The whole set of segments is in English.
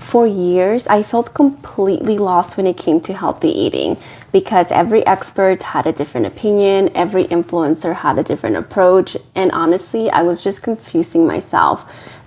For years, I felt completely lost when it came to healthy eating because every expert had a different opinion, every influencer had a different approach, and honestly, I was just confusing myself.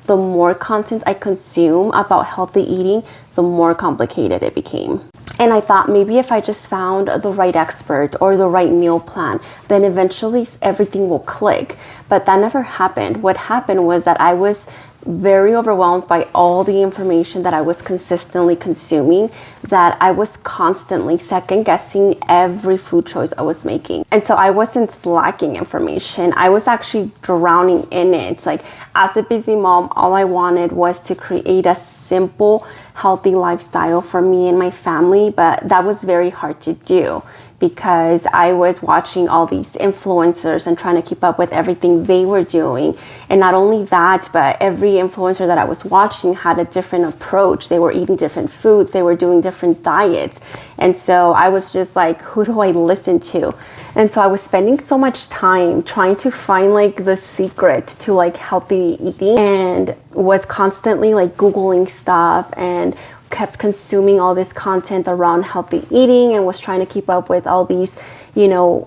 The more content I consume about healthy eating, the more complicated it became. And I thought maybe if I just found the right expert or the right meal plan, then eventually everything will click. But that never happened. What happened was that I was very overwhelmed by all the information that I was consistently consuming, that I was constantly second guessing every food choice I was making. And so I wasn't lacking information. I was actually drowning in it. Like, as a busy mom, all I wanted was to create a simple, healthy lifestyle for me and my family, but that was very hard to do because I was watching all these influencers and trying to keep up with everything they were doing. And not only that, but every influencer that I was watching had a different approach. They were eating different foods, they were doing different diets. And so I was just like, who do I listen to? And so I was spending so much time trying to find like the secret to like healthy eating, and was constantly like Googling stuff and kept consuming all this content around healthy eating, and was trying to keep up with all these,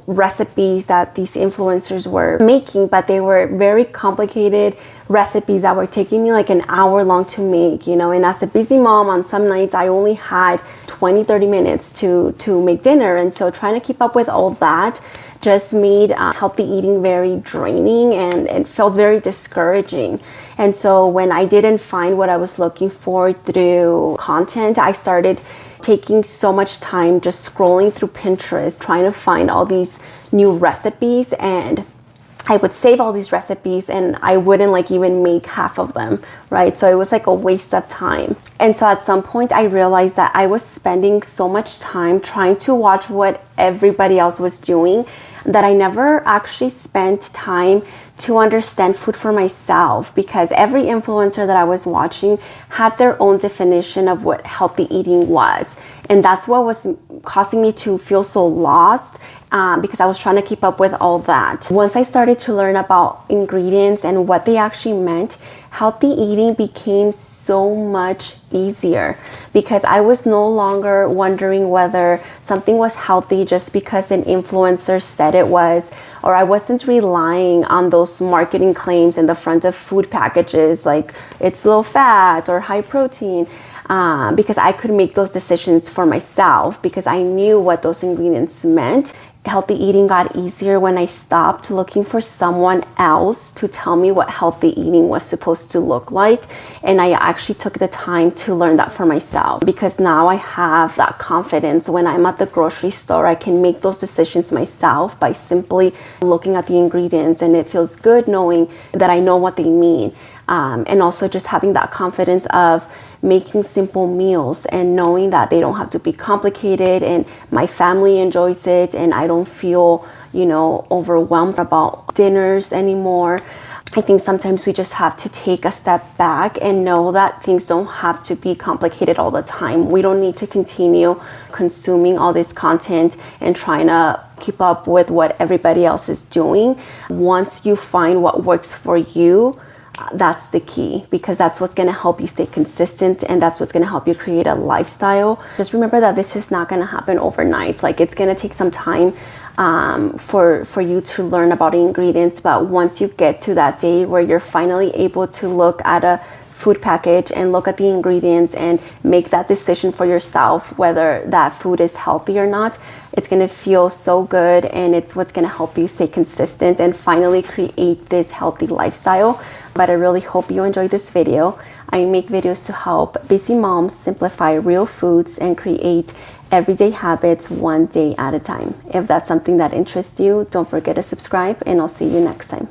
recipes that these influencers were making, but they were very complicated recipes that were taking me like an hour long to make, and as a busy mom, on some nights I only had 20-30 minutes to make dinner. And so trying to keep up with all that just made healthy eating very draining, and it felt very discouraging. And so when I didn't find what I was looking for through content, I started taking so much time just scrolling through Pinterest, trying to find all these new recipes, and I would save all these recipes and I wouldn't like even make half of them, right? So it was like a waste of time. And so at some point I realized that I was spending so much time trying to watch what everybody else was doing that I never actually spent time to understand food for myself, because every influencer that I was watching had their own definition of what healthy eating was. And that's what was causing me to feel so lost, because I was trying to keep up with all that. Once I started to learn about ingredients and what they actually meant, healthy eating became so much easier, because I was no longer wondering whether something was healthy just because an influencer said it was, or I wasn't relying on those marketing claims in the front of food packages like it's low fat or high protein. Because I could make those decisions for myself because I knew what those ingredients meant. Healthy eating got easier when I stopped looking for someone else to tell me what healthy eating was supposed to look like. And I actually took the time to learn that for myself, because now I have that confidence. When I'm at the grocery store, I can make those decisions myself by simply looking at the ingredients, and it feels good knowing that I know what they mean. And also just having that confidence of making simple meals and knowing that they don't have to be complicated, and my family enjoys it, and I don't feel, overwhelmed about dinners anymore. I think sometimes we just have to take a step back and know that things don't have to be complicated all the time. We don't need to continue consuming all this content and trying to keep up with what everybody else is doing. Once you find what works for you, that's the key, because that's what's going to help you stay consistent, and that's what's going to help you create a lifestyle. Just remember that this is not going to happen overnight. Like, it's going to take some time for you to learn about ingredients, but once you get to that day where you're finally able to look at a food package and look at the ingredients and make that decision for yourself whether that food is healthy or not, it's going to feel so good, and it's what's going to help you stay consistent and finally create this healthy lifestyle. But I really hope you enjoyed this video. I make videos to help busy moms simplify real foods and create everyday habits one day at a time. If that's something that interests you, don't forget to subscribe, and I'll see you next time.